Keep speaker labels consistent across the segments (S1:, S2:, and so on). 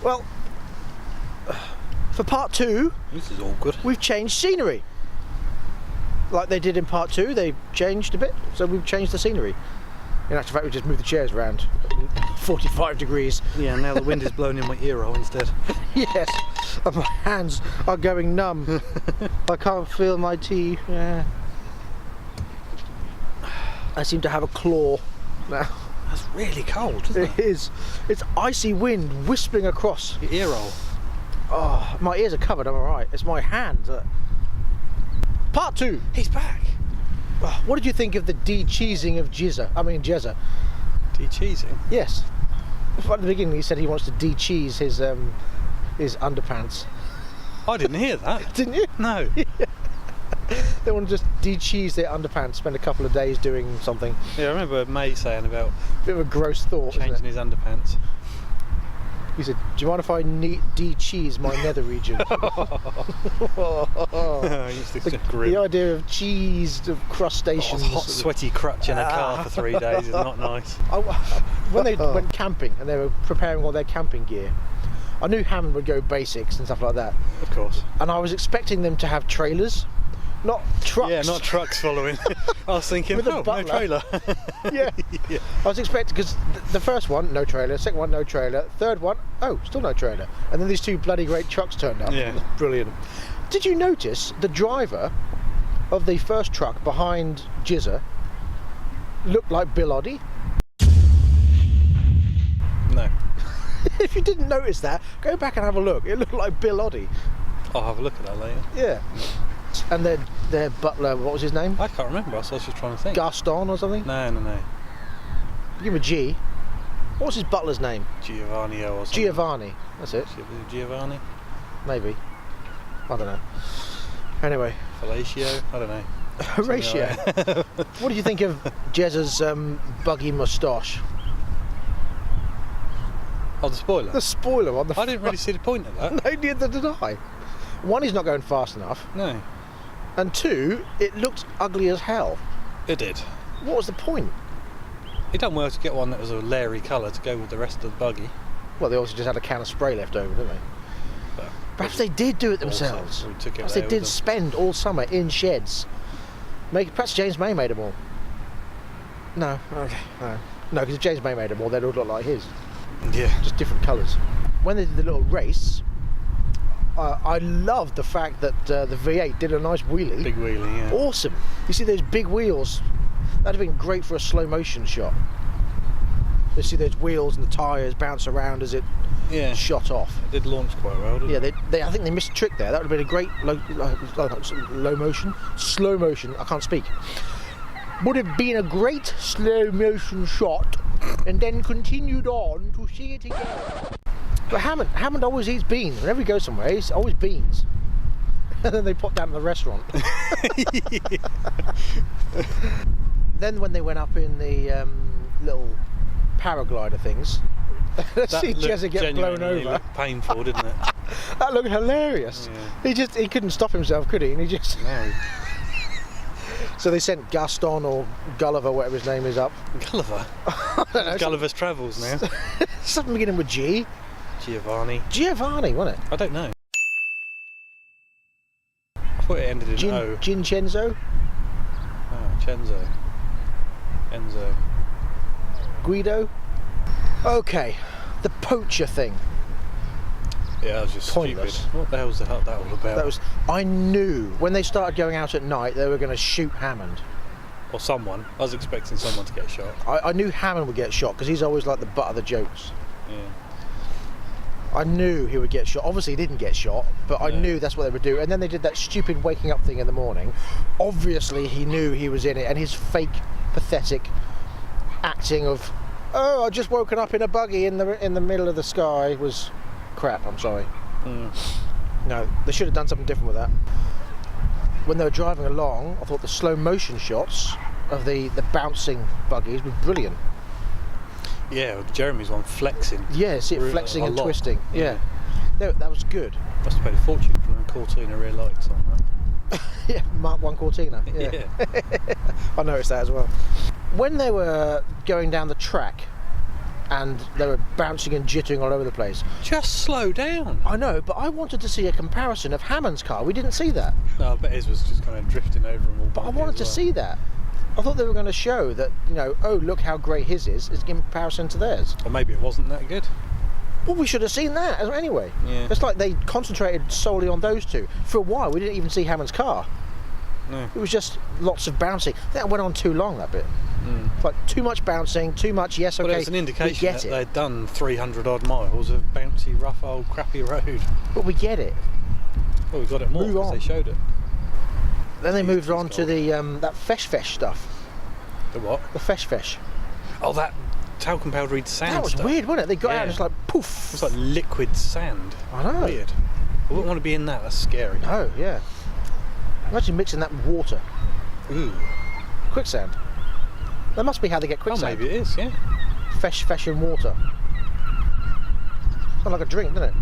S1: Well, for part 2,
S2: this is awkward.
S1: we've changed scenery. Like they did in part 2, they changed a bit, so we've changed the scenery. In actual fact, we just moved the chairs around 45 degrees.
S2: Yeah, now the wind is blowing in my ear hole instead.
S1: Yes, and my hands are going numb. I can't feel my teeth. Yeah. I seem to have a claw now.
S2: That's really cold, isn't it?
S1: It is. It's icy wind whispering across.
S2: Your ear hole.
S1: Oh, my ears are covered, I'm alright. It's my hands. Part 2.
S2: He's back.
S1: Oh, what did you think of the de-cheesing of Jezza?
S2: De-cheesing?
S1: Yes. Right at the beginning he said he wants to de-cheese his underpants.
S2: I didn't hear that.
S1: Didn't you?
S2: No.
S1: They want to just de-cheese their underpants, spend a couple of days doing something.
S2: Yeah, I remember May saying about
S1: Bit of a gross thought, isn't
S2: changing
S1: it?
S2: his underpants.
S1: He said, do you mind if I de-cheese my nether region?
S2: I used to grin.
S1: The idea of cheesed of crustaceans.
S2: Hot, sweaty crutch in a car for 3 days is not nice.
S1: When they went camping and they were preparing all their camping gear, I knew Hammond would go basics and stuff like that.
S2: Of course.
S1: And I was expecting them to have trailers, not trucks.
S2: Yeah, not trucks following. I was thinking,
S1: With a
S2: no
S1: butler.
S2: trailer.
S1: Yeah.
S2: Yeah.
S1: I was expecting, because the first one, no trailer, second one, no trailer, third one, oh, still no trailer. And then these 2 bloody great trucks turned up.
S2: Yeah.
S1: Brilliant. Did you notice the driver of the first truck behind Jizza looked like Bill Oddie?
S2: No.
S1: If you didn't notice that, go back and have a look. It looked like Bill Oddie.
S2: I'll have a look at that later.
S1: Yeah. And their butler, what was his name?
S2: I can't remember, so I was just trying to think.
S1: Gaston or something?
S2: No.
S1: Give him a G. What was his butler's name?
S2: Giovanni or something.
S1: Giovanni. That's it.
S2: Giovanni?
S1: Maybe. I don't know. Anyway.
S2: Fellatio? I don't know.
S1: Horatio. What do you think of Jezza's buggy moustache?
S2: Oh, the spoiler?
S1: The spoiler on the
S2: I didn't really see the point of that.
S1: No, neither did I. One, he's not going fast enough.
S2: No.
S1: And 2, it looked ugly as hell.
S2: It did.
S1: What was the point?
S2: It done well to get one that was a leery colour to go with the rest of the buggy.
S1: Well, they also just had a can of spray left over, didn't they?
S2: But
S1: Perhaps they did do it
S2: also,
S1: themselves.
S2: we took it
S1: Perhaps
S2: there
S1: they
S2: with
S1: did
S2: them.
S1: spend all summer in sheds. Perhaps James May made them all. No, okay, no, because if James May made them all, they'd all look like his.
S2: Yeah.
S1: Just different colours. When they did the little race, I loved the fact that the V8 did a nice wheelie.
S2: Big wheelie, yeah.
S1: Awesome. You see those big wheels? That'd have been great for a slow motion shot. You see those wheels and the tyres bounce around as it shot off.
S2: It did launch quite well, didn't it?
S1: Yeah, I think they missed a trick there. That would have been a great slow motion. I can't speak. Would have been a great slow motion shot, and then continued on to see it again. But Hammond always eats beans. Whenever he goes somewhere, he's always beans. And then they pop down to the restaurant. Then when they went up in the little paraglider things, let's see Jezza get blown over.
S2: Looked painful, didn't it?
S1: That looked hilarious.
S2: Yeah.
S1: He couldn't stop himself, could he? And he just
S2: No.
S1: So they sent Gaston or Gulliver, whatever his name is, up.
S2: Gulliver?
S1: I don't know,
S2: Gulliver's Travels now.
S1: something beginning with G.
S2: Giovanni.
S1: Giovanni, wasn't it?
S2: I don't know. I thought it ended in O.
S1: Gincenzo?
S2: Ah, Cenzo. Enzo.
S1: Guido? Okay, the poacher thing.
S2: Yeah, that was just
S1: Pointless.
S2: stupid. What the hell's that all about?
S1: I knew when they started going out at night they were going to shoot Hammond.
S2: Or someone. I was expecting someone to get shot.
S1: I knew Hammond would get shot because he's always like the butt of the jokes.
S2: Yeah.
S1: I knew he would get shot. Obviously he didn't get shot, but I knew that's what they would do. And then they did that stupid waking up thing in the morning. Obviously he knew he was in it, and his fake, pathetic acting of, oh, I've just woken up in a buggy in the middle of the sky was crap. I'm sorry. No, they should have done something different with that. When they were driving along, I thought the slow motion shots of the bouncing buggies were brilliant.
S2: Yeah, Jeremy's one flexing.
S1: Yeah, see it flexing and
S2: lot.
S1: twisting. Yeah. No, that was good.
S2: Must have paid a fortune for a Cortina rear lights on that.
S1: Yeah, Mark 1 Cortina. Yeah. I noticed that as well. When they were going down the track and they were bouncing and jittering all over the place.
S2: Just slow down.
S1: I know, but I wanted to see a comparison of Hammond's car. We didn't see that.
S2: No, I bet his was just kind of drifting over and all.
S1: But I wanted to see that. I thought they were going to show that, you know, oh, look how great his is in comparison to theirs.
S2: Or maybe it wasn't that good.
S1: Well, we should have seen that anyway.
S2: Yeah.
S1: It's like they concentrated solely on those two. For a while, we didn't even see Hammond's car.
S2: No.
S1: It was just lots of bouncing. That went on too long, that bit. It's like too much bouncing, too much, yes, okay,
S2: Well, it was an indication that
S1: it.
S2: they'd done 300 odd miles of bouncy, rough, old, crappy road.
S1: But we get it.
S2: Well, we got it more
S1: Move
S2: because
S1: on.
S2: they showed it.
S1: Then they moved on to the that fesh stuff.
S2: The what?
S1: The fesh.
S2: Oh, that talcum powdered sand
S1: That was
S2: stuff.
S1: weird, wasn't it? They got out
S2: Yeah.
S1: and it's like poof.
S2: It's like liquid sand.
S1: I know.
S2: Weird. I wouldn't want to be in that. That's scary.
S1: Oh yeah. Imagine mixing that with water.
S2: Ooh.
S1: Quicksand. That must be how they get
S2: Oh,
S1: quicksand.
S2: maybe it is. Yeah.
S1: Fesh and water. Sounds like a drink, doesn't it?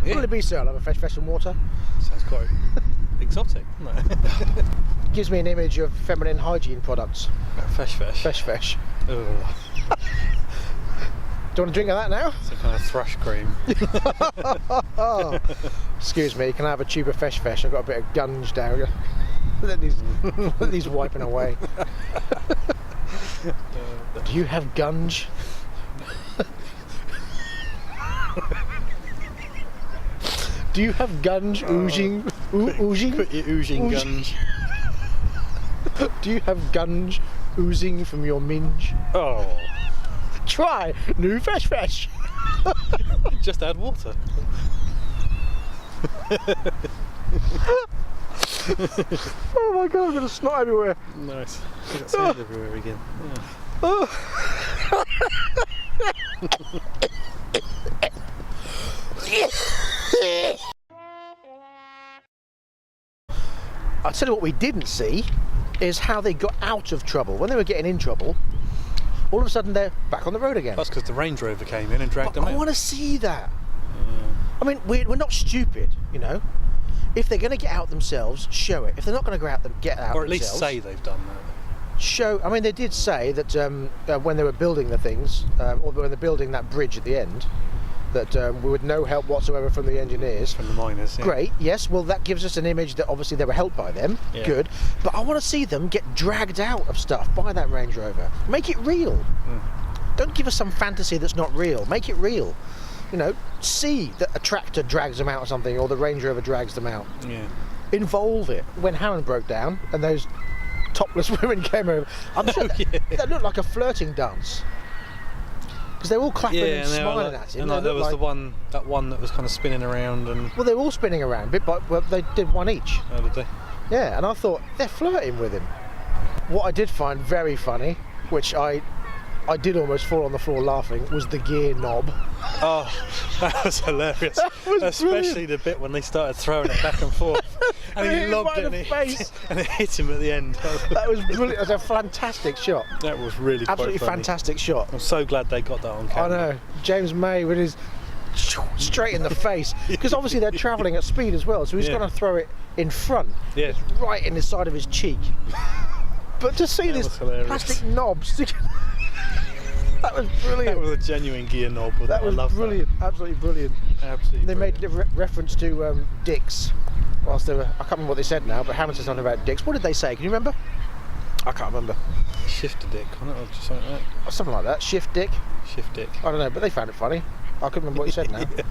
S2: Yeah.
S1: Will it be, sir? I'll have a fesh and water.
S2: Sounds quite exotic, doesn't it?
S1: Gives me an image of feminine hygiene products.
S2: Fesh.
S1: Fesh.
S2: Ugh.
S1: Do you want a drink of that now?
S2: Some kind of thrush cream.
S1: Excuse me, can I have a tube of fesh? I've got a bit of gunge down. Let these wiping away. Do you have gunge? Do you have gunge oozing? Oozing?
S2: Quit your oozing guns.
S1: Do you have gunge oozing from your minge?
S2: Oh.
S1: Try new fesh.
S2: Just add water.
S1: Oh my god, I'm gonna snot everywhere.
S2: Nice. You got sand everywhere again. Yeah.
S1: Oh. I'll tell you what we didn't see is how they got out of trouble. When they were getting in trouble, all of a sudden they're back on the road again.
S2: That's because the Range Rover came in and dragged them
S1: I
S2: out.
S1: want to see that. I mean, we're not stupid, you know. If they're going to get out themselves, show it. If they're not going to get out
S2: Or at least
S1: themselves,
S2: say they've done that.
S1: show. I mean, they did say that when they were building the things, or when they're building that bridge at the end, that with no help whatsoever from the engineers.
S2: From the miners. Yeah.
S1: Great, yes, well that gives us an image that obviously they were helped by them,
S2: Yeah.
S1: good, but I want to see them get dragged out of stuff by that Range Rover. Make it real. Don't give us some fantasy that's not real, make it real. You know, see that a tractor drags them out or something, or the Range Rover drags them out.
S2: Yeah.
S1: Involve it. When Hammond broke down and those topless women came over, I'm sure that looked like a flirting dance. Because they were all clapping and
S2: they were
S1: smiling
S2: like,
S1: at him.
S2: and
S1: They
S2: like, there
S1: looked
S2: was that one that was kind of spinning around and.
S1: Well, they were all spinning around, bit by, well, they did one each.
S2: Oh, did they?
S1: Yeah, and I thought, they're flirting with him. What I did find very funny, which I did almost fall on the floor laughing, was the gear knob.
S2: Oh, that was hilarious.
S1: That was
S2: Especially
S1: brilliant.
S2: the bit when they started throwing it back and forth. And
S1: Hit
S2: he
S1: him
S2: lobbed
S1: right
S2: it
S1: in
S2: and
S1: the
S2: it,
S1: face.
S2: and it hit him at the end.
S1: That was brilliant. It was a fantastic shot.
S2: That was really
S1: Absolutely
S2: quite funny.
S1: fantastic shot.
S2: I'm so glad they got that on
S1: I
S2: camera.
S1: know. James May with his straight in the face. Because obviously they're travelling at speed as well, so he's
S2: Yeah.
S1: going to throw it in front.
S2: Yeah.
S1: Right in the side of his cheek. But to see
S2: That
S1: this
S2: was hilarious.
S1: plastic knob sticking... That was brilliant.
S2: That was a genuine gear knob. Wasn't
S1: That
S2: it?
S1: was
S2: I love
S1: brilliant, absolutely brilliant.
S2: That. Absolutely.
S1: They made
S2: brilliant.
S1: a reference to dicks whilst they were, I can't remember what they said now, but Hammond said something about dicks. What did they say? Can you remember? I can't remember.
S2: Shift a dick on it or just something like that.
S1: Something like that. Shift dick.
S2: Shift dick.
S1: I don't know, but they found it funny. I couldn't remember what he said now.
S2: Yeah.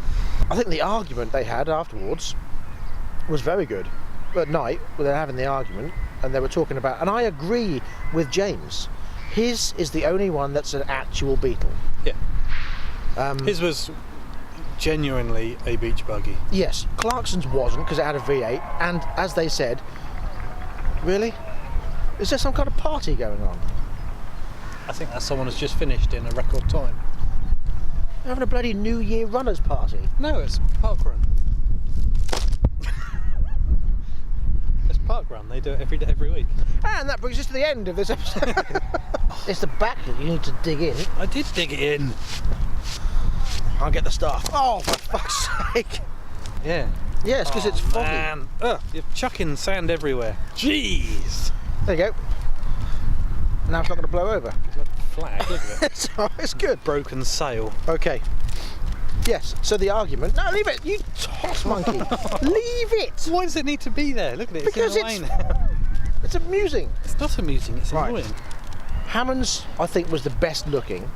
S1: I think the argument they had afterwards was very good. At night, when they were having the argument, and they were talking about, and I agree with James, his is the only one that's an actual Beetle.
S2: Yeah. His was genuinely a beach buggy.
S1: Yes, Clarkson's wasn't because it had a V8, and as they said, really? Is there some kind of party going on?
S2: I think that someone has just finished in a record time.
S1: They're having a bloody New Year runners party.
S2: No, it's parkrun. It's parkrun. They do it every week.
S1: And that brings us to the end of this episode. It's the back that you need to dig in.
S2: I did dig it in.
S1: I'll get the stuff. Oh, for fuck's sake.
S2: Yeah.
S1: Yes, because it's foggy.
S2: Man. Ugh, you're chucking sand everywhere. Jeez.
S1: There you go. Now it's not going to blow over.
S2: It's like flag. Look at it.
S1: It's good.
S2: Broken sail.
S1: Okay. Yes. So the argument. No, leave it. You toss monkey. Leave it.
S2: Why does it need to be there? Look at it.
S1: Because
S2: it's in the way now.
S1: It's amusing.
S2: It's not amusing. It's
S1: Right.
S2: annoying.
S1: Hammond's, I think, was the best looking,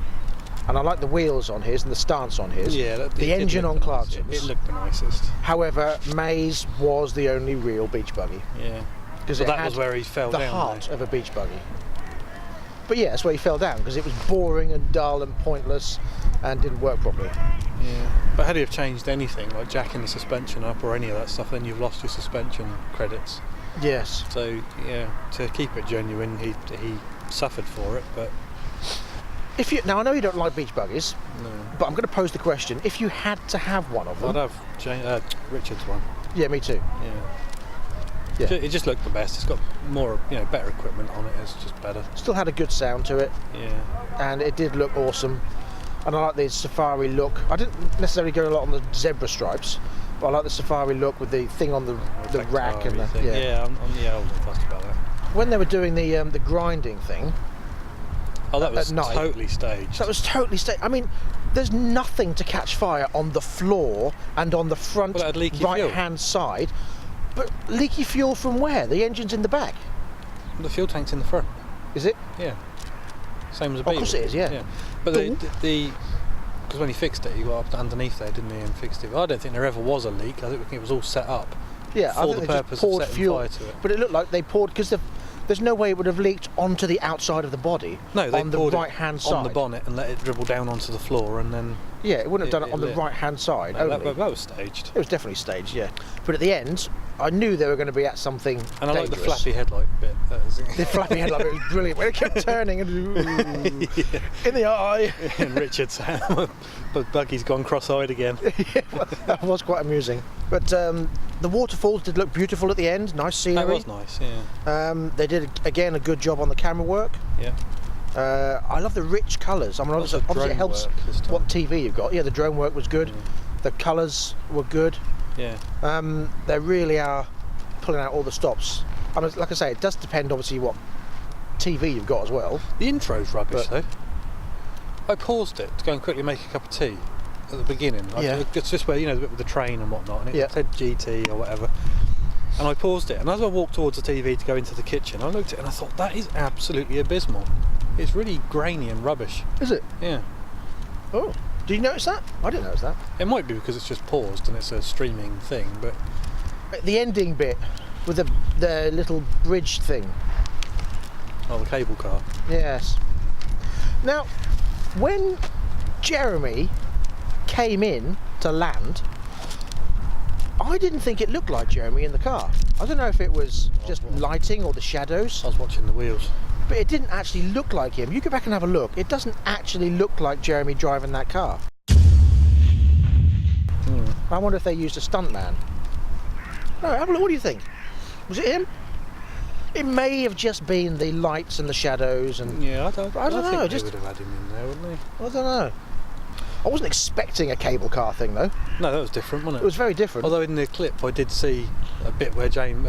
S1: and I like the wheels on his and the stance on his.
S2: Yeah.
S1: The engine on Clarkson's.
S2: It looked the nicest.
S1: However, May's was the only real beach buggy.
S2: Yeah.
S1: Because
S2: But
S1: it
S2: that
S1: had
S2: was where he fell
S1: the
S2: down.
S1: heart
S2: though.
S1: of a beach buggy. But yeah, that's where he fell down, because it was boring and dull and pointless and didn't work properly.
S2: Yeah. But had he have changed anything, like jacking the suspension up or any of that stuff, then you've lost your suspension credits.
S1: Yes.
S2: So yeah, to keep it genuine, he suffered for it, but
S1: If you now, I know you don't like beach buggies,
S2: no.
S1: but I'm going to pose the question: if you had to have one of them,
S2: I'd have Richard's one.
S1: yeah, me too.
S2: Yeah.
S1: Yeah.
S2: It just looked the best. It's got more, better equipment on it. It's just better.
S1: Still had a good sound to it,
S2: Yeah.
S1: and it did look awesome. And I like the safari look. I didn't necessarily go a lot on the zebra stripes, but I like the safari look with the thing on the rack and the
S2: thing. Yeah, I wasn't fussed about that.
S1: When they were doing the grinding thing,
S2: Oh, that was
S1: at night.
S2: totally staged.
S1: that was totally I mean, there's nothing to catch fire on the floor and on the front
S2: Well, it had leaky fuel.
S1: right-hand side. But leaky fuel from where? The engine's in the back.
S2: The fuel tank's in the front.
S1: Is it?
S2: Yeah. Same as a
S1: Of course it is, yeah.
S2: But
S1: Cool.
S2: because when he fixed it, he got up underneath there, didn't he, and fixed it. But I don't think there ever was a leak. I think it was all set up
S1: Yeah, I
S2: for
S1: think
S2: the
S1: they just
S2: purpose of
S1: poured
S2: setting
S1: fuel.
S2: fire to it.
S1: But it looked like they poured, because there's no way it would have leaked onto the outside of the body.
S2: No, they
S1: on the
S2: poured
S1: right-hand
S2: it
S1: side.
S2: on the bonnet and let it dribble down onto the floor, and then
S1: Yeah, it wouldn't have done
S2: It
S1: it on the
S2: lit.
S1: right-hand side
S2: no,
S1: only.
S2: that was staged.
S1: It was definitely staged, yeah. But at the end, I knew they were going to be at something
S2: And I like the
S1: dangerous.
S2: flappy headlight bit.
S1: The flappy headlight was brilliant. When it kept turning and in the eye.
S2: And Richard's but Buggy's gone cross-eyed again.
S1: That was quite amusing. But the waterfalls did look beautiful at the end. Nice scenery.
S2: That was nice, yeah.
S1: They did again a good job on the camera work.
S2: Yeah.
S1: I love the rich colours. I mean,
S2: Lots of
S1: obviously it
S2: drone
S1: helps
S2: work this time.
S1: what TV you've got. Yeah, the drone work was good. The colours were good.
S2: Yeah.
S1: They really are pulling out all the stops. I mean, like I say, it does depend obviously what TV you've got as well.
S2: The intro's rubbish
S1: But-
S2: though. I paused it to go and quickly make a cup of tea at the beginning.
S1: Yeah.
S2: It's just where, the bit with the train and whatnot, and it
S1: Yeah.
S2: said GT or whatever. And I paused it, and as I walked towards the TV to go into the kitchen, I looked at it and I thought, that is absolutely abysmal. It's really grainy and rubbish.
S1: Is it?
S2: Yeah.
S1: Oh, did you notice that? I didn't notice that.
S2: It might be because it's just paused and it's a streaming thing, but
S1: The ending bit with the little bridge thing.
S2: the cable car.
S1: Yes. Now, when Jeremy came in to land, I didn't think it looked like Jeremy in the car. I don't know if it was just lighting or the shadows,
S2: I was watching the wheels.
S1: but it didn't actually look like him. You go back and have a look. It doesn't actually look like Jeremy driving that car. I wonder if they used a stuntman. No, have a look. What do you think? Was it him? It may have just been the lights and the shadows and
S2: Yeah, I don't
S1: know,
S2: think they
S1: just-
S2: would have had him in there, wouldn't they?
S1: I don't know. I wasn't expecting a cable car thing though.
S2: No, that was different, wasn't
S1: It was very different.
S2: Although in the clip I did see a bit where James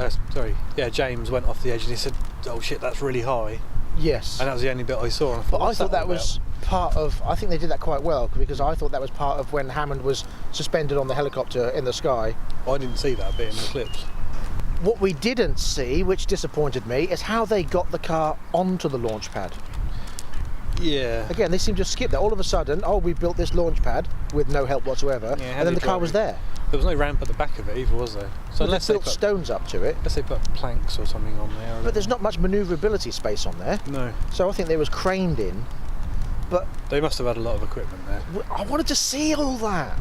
S2: went off the edge and he said, "Oh shit, that's really high,"
S1: Yes.
S2: and that was the only bit I saw. And I thought,
S1: But I
S2: "What's
S1: thought that
S2: all
S1: was part of. I think they did that quite well because I thought that was part of when Hammond was suspended on the helicopter in the sky.
S2: about?" I didn't see that bit in the clips.
S1: What we didn't see, which disappointed me, is how they got the car onto the launch pad.
S2: Yeah.
S1: Again, they seem to skip that. All of a sudden, oh, we built this launch pad with no help whatsoever,
S2: Yeah, how
S1: and then
S2: they
S1: the car
S2: drive
S1: was
S2: it?
S1: there.
S2: There was no ramp at the back of it either, was there? So
S1: So
S2: unless
S1: they
S2: they
S1: built
S2: put,
S1: stones up to it,
S2: unless they put planks or something on there.
S1: but there's not much manoeuvrability space on there.
S2: No.
S1: So I think they was craned in. But
S2: They must have had a lot of equipment there.
S1: I wanted to see all that.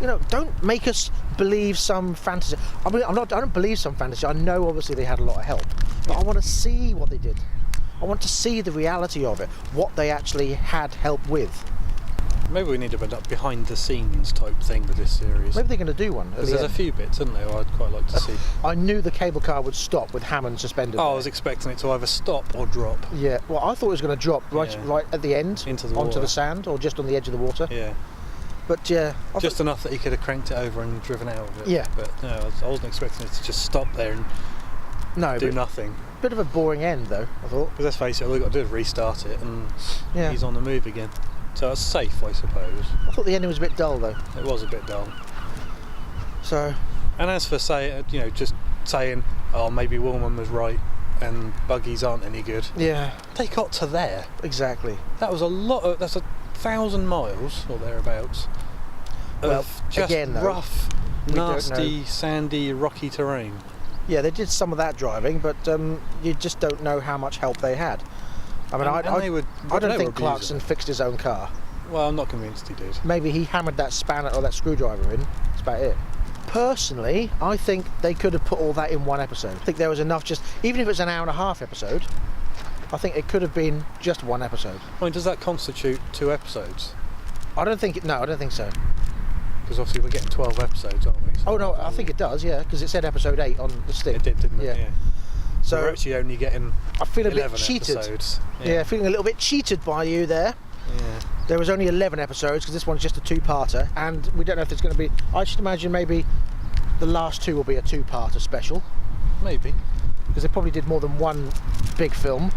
S1: You know, don't make us believe some fantasy. I mean, I don't believe some fantasy. I know obviously they had a lot of help, but I want to see what they did. I want to see the reality of it, what they actually had help with.
S2: Maybe we need a bit of behind the scenes type thing with this series.
S1: Maybe they're going to do one. At
S2: Because
S1: the
S2: there's a
S1: end.
S2: few bits, isn't there, I'd quite like to see.
S1: I knew the cable car would stop with Hammond suspended.
S2: Oh, I
S1: there.
S2: was expecting it to either stop or drop.
S1: Yeah. Well, I thought it was going to drop right
S2: Yeah.
S1: at the end
S2: Into the
S1: onto
S2: water.
S1: the sand or just on the edge of the water.
S2: Yeah.
S1: But yeah, I
S2: Just enough that he could have cranked it over and driven out of it.
S1: Yeah.
S2: But no, I wasn't expecting it to just stop there and
S1: No,
S2: do
S1: but
S2: nothing.
S1: bit of a boring end though, I thought.
S2: Because let's face it, all we've got to do is restart it and
S1: Yeah.
S2: he's on the move again. So it's safe, I suppose.
S1: I thought the ending was a bit dull though.
S2: It was a bit dull.
S1: So,
S2: And as for just saying, oh, maybe Woolman was right and buggies aren't any good.
S1: yeah,
S2: They got to there.
S1: exactly.
S2: That was that's 1,000 miles or thereabouts
S1: Well,
S2: of just
S1: again, though,
S2: rough,
S1: we don't
S2: nasty,
S1: know.
S2: sandy, rocky terrain.
S1: Yeah, they did some of that driving, but you just don't know how much help they had. I mean, I don't think Clarkson fixed his own car.
S2: Well, I'm not convinced he did.
S1: Maybe he hammered that spanner or that screwdriver in. That's about it. Personally, I think they could have put all that in one episode. I think there was enough, just even if it's an hour and a half episode, I think it could have been just one episode.
S2: I mean, does that constitute 2 episodes?
S1: I don't think so.
S2: Because obviously we're getting 12 episodes, aren't we? So
S1: Oh no, I think it does, yeah, because it said episode 8 on the stick.
S2: it did, didn't it?
S1: Yeah.
S2: So we're
S1: So
S2: actually only getting
S1: I feel a bit
S2: 11
S1: cheated.
S2: episodes.
S1: Yeah, feeling a little bit cheated by you there.
S2: Yeah.
S1: There was only 11 episodes because this one's just a 2-parter, and we don't know if there's going to be. I should imagine maybe the last 2 will be a 2-parter special
S2: Maybe.
S1: because they probably did more than one big film.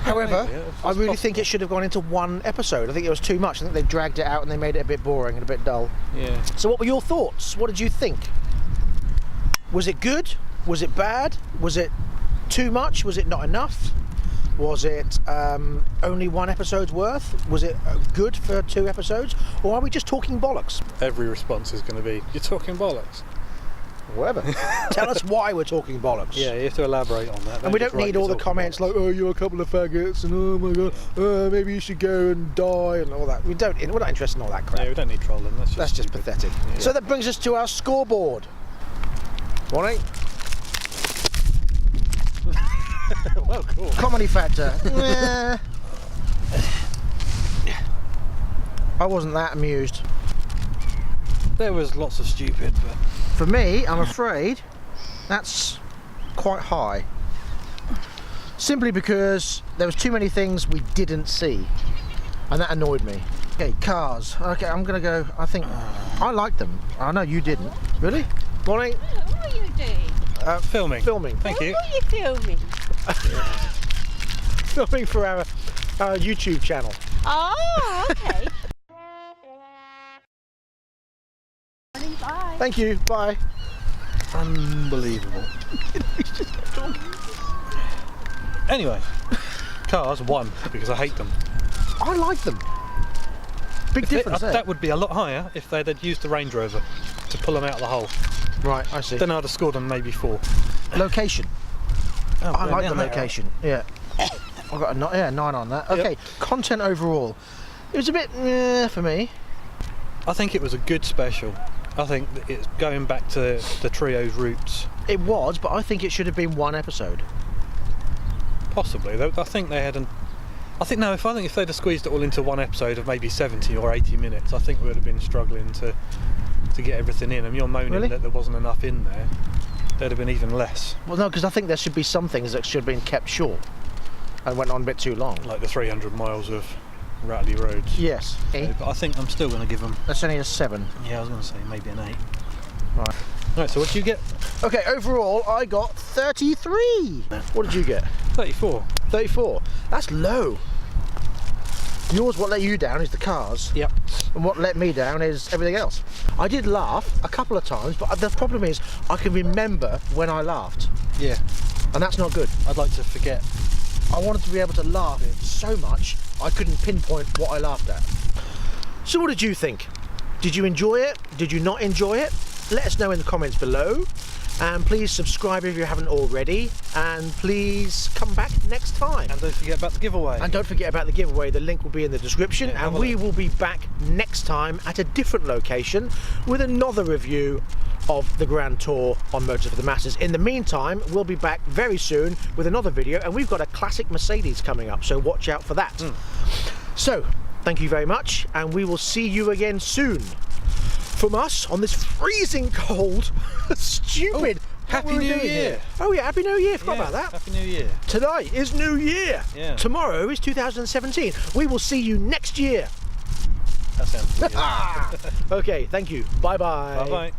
S1: However,
S2: maybe, yeah,
S1: I
S2: it's
S1: really think it should have gone into one episode. I think it was too much. I think they dragged it out and they made it a bit boring and a bit dull.
S2: Yeah.
S1: So what were your thoughts? What did you think? Was it good? Was it bad? Was it too much? Was it not enough? Was it only one episode's worth? Was it good for 2 episodes? Or are we just talking bollocks?
S2: Every response is going to be, you're talking bollocks.
S1: Whatever. Tell us why we're talking bollocks.
S2: Yeah, you have to elaborate on that.
S1: And we
S2: just
S1: don't
S2: write
S1: need all
S2: you're
S1: the
S2: talking
S1: comments
S2: bollocks.
S1: like, oh, you're a couple of faggots, and oh my god, maybe you should go and die, and all that. We're not interested in all that crap.
S2: Yeah, we don't need trolling.
S1: That's just
S2: stupid.
S1: pathetic.
S2: Yeah.
S1: So that brings us to our scoreboard. Morning.
S2: Well, cool.
S1: Comedy factor. I wasn't that amused.
S2: There was lots of stupid, but
S1: For me, I'm afraid that's quite high. Simply because there was too many things we didn't see, and that annoyed me. Okay, cars. Okay, I'm gonna go. I think I liked them. I know you didn't. Really? Morning.
S3: What are you doing?
S2: filming.
S1: Filming.
S2: Thank you.
S3: What are you filming?
S1: Filming for our YouTube channel.
S3: Oh, okay. Bye.
S1: Thank you. Bye.
S2: Unbelievable. Anyway, cars won because I hate them.
S1: I like them. Big difference there.
S2: That would be a lot higher if they'd had used the Range Rover to pull them out of the hole.
S1: Right, I see.
S2: Then I'd have scored them maybe 4.
S1: Location.
S2: Oh,
S1: I like
S2: yeah,
S1: the
S2: mate.
S1: location. Yeah. I got a 9 on that. Okay,
S2: Yep.
S1: content overall. It was a bit for me.
S2: I think it was a good special. I think that it's going back to the trio's roots.
S1: It was, but I think it should have been 1 episode.
S2: Possibly. I think they had I think if they'd have squeezed it all into 1 episode of maybe 70 or 80 minutes, I think we would have been struggling to get everything in. And you're moaning
S1: Really?
S2: that there wasn't enough in there. There'd have been even less.
S1: Well, no, because I think there should be some things that should have been kept short and went on a bit too long.
S2: Like the 300 miles of rattly roads.
S1: Yes. Okay.
S2: But I think I'm still going to give them.
S1: That's only a 7.
S2: Yeah, I was going to say maybe an 8.
S1: Right.
S2: Right. So what did you get?
S1: Okay, overall I got 33. What did you get?
S2: 34.
S1: 34. That's low. Yours, what let you down is the cars.
S2: Yep.
S1: And what let me down is everything else. I did laugh a couple of times, but the problem is I can remember when I laughed,
S2: Yeah.
S1: and that's not good.
S2: I'd like to forget.
S1: I wanted to be able to laugh so much I couldn't pinpoint what I laughed at. So what did you think? Did you enjoy it? Did you not enjoy it? Let us know in the comments below, and please subscribe if you haven't already, and please come back next time.
S2: And don't forget about the giveaway.
S1: And don't forget about the giveaway, the link will be in the description,
S2: Yeah, have
S1: and
S2: a
S1: we
S2: look.
S1: will be back next time at a different location with another review of the Grand Tour on Motors for the Masses. In the meantime, we'll be back very soon with another video, and we've got a classic Mercedes coming up, so watch out for that. So, thank you very much, and we will see you again soon. From us on this freezing cold, stupid. what
S2: Happy
S1: were we
S2: New
S1: doing
S2: Year.
S1: here? Oh yeah, Happy New Year, forgot about that.
S2: Happy New Year.
S1: Tonight is New Year.
S2: Yeah.
S1: Tomorrow is 2017. We will see you next year.
S2: That sounds good.
S1: Okay, thank you. Bye bye.
S2: Bye bye.